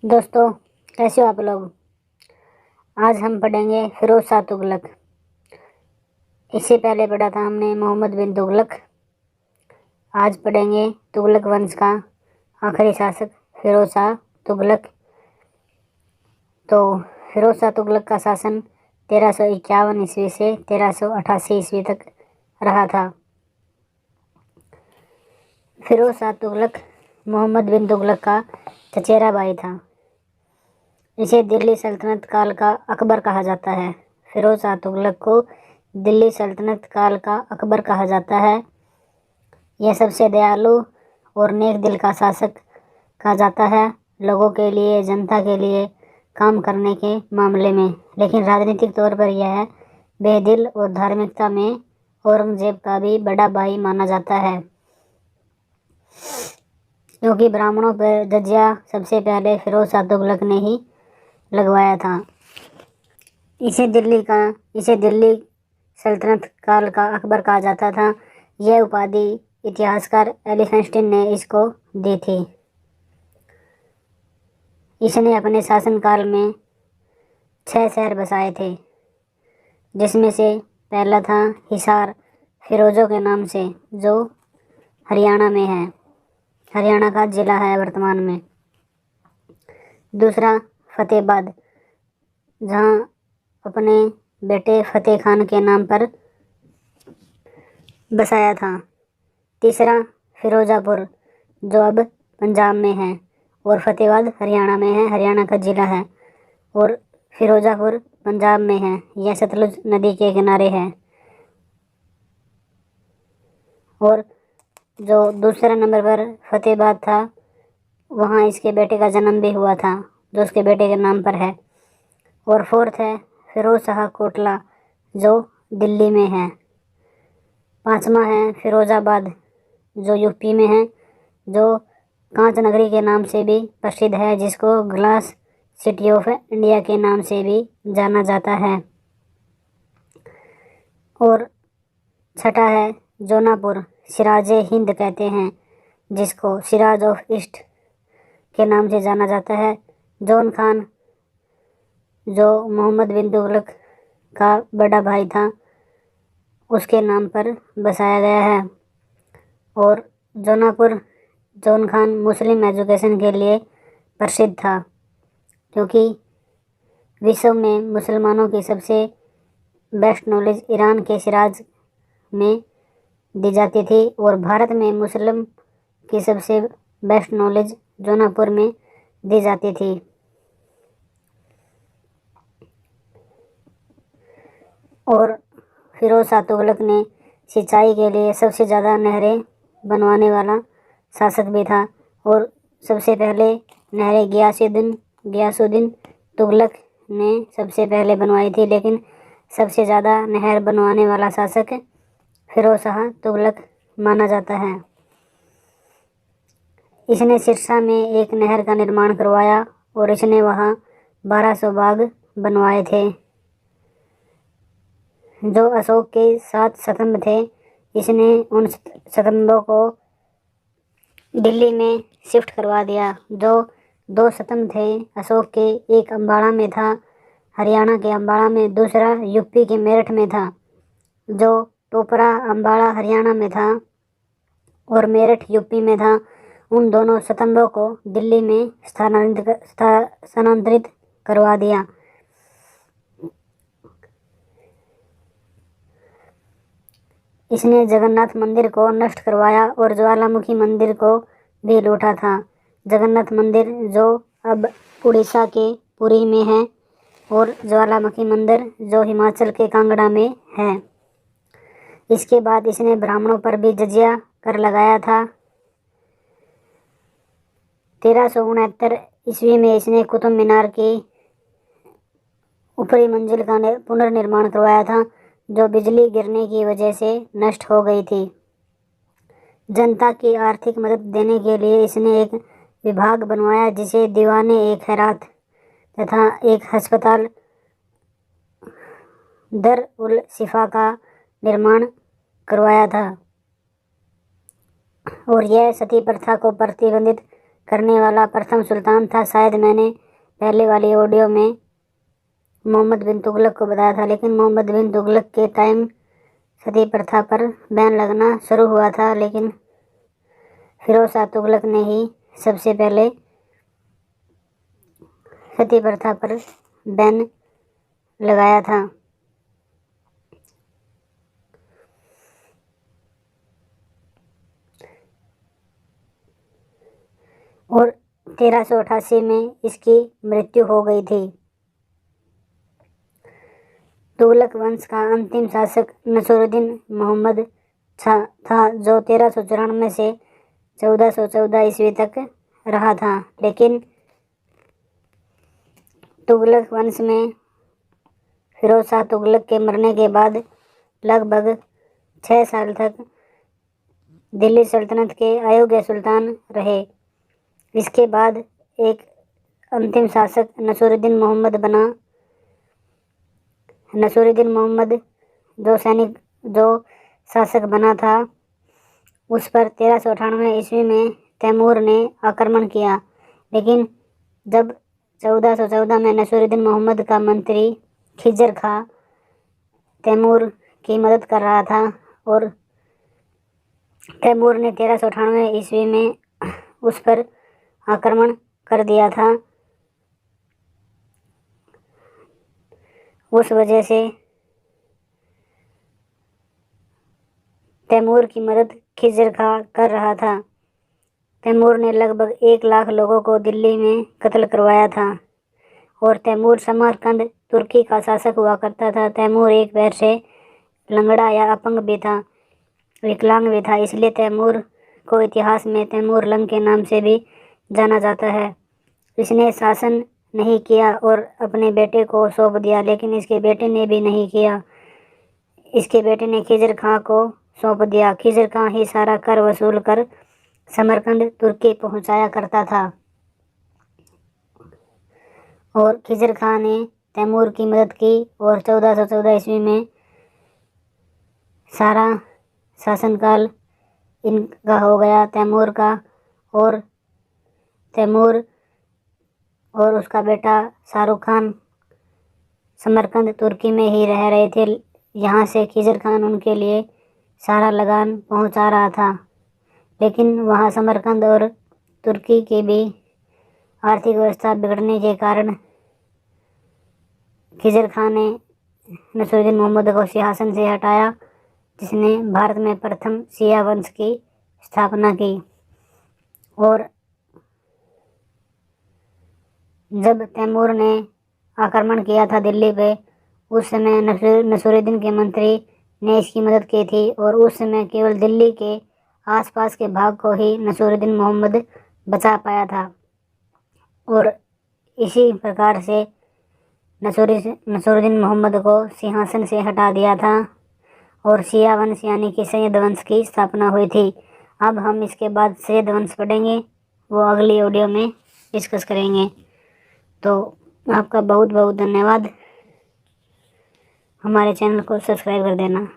दोस्तों, कैसे हो आप लोग। आज हम पढ़ेंगे फिरोज शाह तुगलक। इससे पहले पढ़ा था हमने मोहम्मद बिन तुगलक। आज पढ़ेंगे तुगलक वंश का आखिरी शासक फिरोज शाह तुगलक। तो फिरोज शाह तुगलक का शासन 1351 ईस्वी से 1388 ईस्वी तक रहा था। फिरोज शाह तुगलक मोहम्मद बिन तुगलक का चचेरा भाई था। इसे दिल्ली सल्तनत काल का अकबर कहा जाता है। फिरोज शाह तुगलक को दिल्ली सल्तनत काल का अकबर कहा जाता है। यह सबसे दयालु और नेक दिल का शासक कहा जाता है, लोगों के लिए, जनता के लिए काम करने के मामले में। लेकिन राजनीतिक तौर पर यह बेदिल और धार्मिकता में औरंगजेब का भी बड़ा भाई माना जाता है, क्योंकि ब्राह्मणों पर जजिया सबसे पहले फिरोज शाह तुगलक ने ही लगवाया था। इसे दिल्ली सल्तनत काल का अकबर कहा जाता था। यह उपाधि इतिहासकार एलिफेंस्टीन ने इसको दी थी। इसने अपने शासनकाल में 6 शहर बसाए थे, जिसमें से पहला था हिसार, फिरोजों के नाम से, जो हरियाणा में है, हरियाणा का जिला है वर्तमान में। दूसरा फतेहाबाद, जहाँ अपने बेटे फतेह खान के नाम पर बसाया था। तीसरा फिरोजापुर, जो अब पंजाब में है, और फतेहाबाद हरियाणा में है, हरियाणा का जिला है, और फिरोजापुर पंजाब में है। यह सतलुज नदी के किनारे है। और जो दूसरा नंबर पर फतेहाबाद था, वहाँ इसके बेटे का जन्म भी हुआ था, जो उसके बेटे के नाम पर है। और फोर्थ है फिरोज शाह कोटला, जो दिल्ली में है। पांचवा है फिरोजाबाद, जो यूपी में है, जो कांच नगरी के नाम से भी प्रसिद्ध है, जिसको ग्लास सिटी ऑफ इंडिया के नाम से भी जाना जाता है। और छठा है जौनापुर, सिराजे हिंद कहते हैं, जिसको सिराज ऑफ ईस्ट के नाम से जाना जाता है। जौन खान, जो मोहम्मद बिन तुगलक का बड़ा भाई था, उसके नाम पर बसाया गया है। और जौनापुर जौन खान मुस्लिम एजुकेशन के लिए प्रसिद्ध था, क्योंकि विश्व में मुसलमानों की सबसे बेस्ट नॉलेज ईरान के शिराज में दी जाती थी, और भारत में मुस्लिम की सबसे बेस्ट नॉलेज जौनापुर में दी जाती थी। और फिरोज शाह तुगलक ने सिंचाई के लिए सबसे ज़्यादा नहरें बनवाने वाला शासक भी था। और सबसे पहले नहरें गियासुद्दीन तुगलक ने सबसे पहले बनवाई थी, लेकिन सबसे ज़्यादा नहर बनवाने वाला शासक फिरोज शाह तुगलक माना जाता है। इसने सिरसा में एक नहर का निर्माण करवाया, और इसने वहाँ 1200 बाग बनवाए थे। जो अशोक के 7 स्तंभ थे, इसने उन स्तंभों को दिल्ली में शिफ्ट करवा दिया। जो 2 स्तंभ थे अशोक के, एक अम्बाड़ा में था, हरियाणा के अम्बाड़ा में, दूसरा यूपी के मेरठ में था। जो टोपरा अम्बाड़ा हरियाणा में था और मेरठ यूपी में था, उन दोनों स्तंभों को दिल्ली में स्थानांतरित करवा दिया। इसने जगन्नाथ मंदिर को नष्ट करवाया और ज्वालामुखी मंदिर को भी लूटा था। जगन्नाथ मंदिर जो अब उड़ीसा के पुरी में है, और ज्वालामुखी मंदिर जो हिमाचल के कांगड़ा में है। इसके बाद इसने ब्राह्मणों पर भी जजिया कर लगाया था। 1369 ईस्वी में इसने कुतुब मीनार की ऊपरी मंजिल का पुनर्निर्माण करवाया था, जो बिजली गिरने की वजह से नष्ट हो गई थी। जनता की आर्थिक मदद देने के लिए इसने एक विभाग बनवाया, जिसे दीवाने ए खैरात तथा एक अस्पताल दर उल शिफा का निर्माण करवाया था। और यह सती प्रथा को प्रतिबंधित करने वाला प्रथम सुल्तान था। शायद मैंने पहले वाली ऑडियो में मोहम्मद बिन तुगलक को बताया था, लेकिन मोहम्मद बिन तुगलक के टाइम सती प्रथा पर बैन लगना शुरू हुआ था, लेकिन फिरोज शाह तुगलक ने ही सबसे पहले सती प्रथा पर बैन लगाया था। और 1388 में इसकी मृत्यु हो गई थी। तुगलक वंश का अंतिम शासक नसीरुद्दीन मोहम्मद था, जो 1394 से 1414 ईस्वी तक रहा था। लेकिन तुगलक वंश में फिरोज शाह तुगलक के मरने के बाद लगभग 6 साल तक दिल्ली सल्तनत के अयोग्य सुल्तान रहे। इसके बाद एक अंतिम शासक नसीरुद्दीन मोहम्मद बना। नसीरुद्दीन मोहम्मद जो शासक बना था, उस पर 1398 ईस्वी में तैमूर ने आक्रमण किया। लेकिन जब 1414 में नसीरुद्दीन मोहम्मद का मंत्री खिजर खां तैमूर की मदद कर रहा था और तैमूर ने 1398 ईस्वी में उस पर आक्रमण कर दिया था, उस वजह से तैमूर की मदद खिजर खां कर रहा था। तैमूर ने लगभग 1 लाख लोगों को दिल्ली में कत्ल करवाया था और तैमूर समरकंद तुर्की का शासक हुआ करता था। तैमूर एक पैर से लंगड़ा या अपंग भी था, विकलांग भी था, इसलिए तैमूर को इतिहास में तैमूर लंग के नाम से भी जाना जाता है। इसने शासन नहीं किया और अपने बेटे को सौंप दिया, लेकिन इसके बेटे ने भी नहीं किया। इसके बेटे ने खिजर खां को सौंप दिया। खिजर खां ही सारा कर वसूल कर समरकंद तुर्की पहुंचाया करता था और खिजर खां ने तैमूर की मदद की और 1414 ईस्वी में सारा शासनकाल इनका हो गया, तैमूर का। और तैमूर और उसका बेटा शाहरुख खान समरकंद तुर्की में ही रह रहे थे। यहाँ से खिजर खान उनके लिए सारा लगान पहुँचा रहा था, लेकिन वहाँ समरकंद और तुर्की की भी आर्थिक व्यवस्था बिगड़ने के कारण खिजर खान ने नसीरुद्दीन मोहम्मद को सिंहासन से हटाया, जिसने भारत में प्रथम शिया वंश की स्थापना की। और जब तैमूर ने आक्रमण किया था दिल्ली पे, उस समय नसीरुद्दीन के मंत्री ने इसकी मदद की थी और उस समय केवल दिल्ली के आसपास के भाग को ही नसीरुद्दीन मोहम्मद बचा पाया था। और इसी प्रकार से नसीरुद्दीन मोहम्मद को सिंहासन से हटा दिया था और शिया वंश यानी कि सैयद वंश की स्थापना हुई थी। अब हम इसके बाद सैयद वंश पढ़ेंगे, वो अगली ऑडियो में डिस्कस करेंगे। तो आपका बहुत बहुत धन्यवाद। हमारे चैनल को सब्सक्राइब कर देना।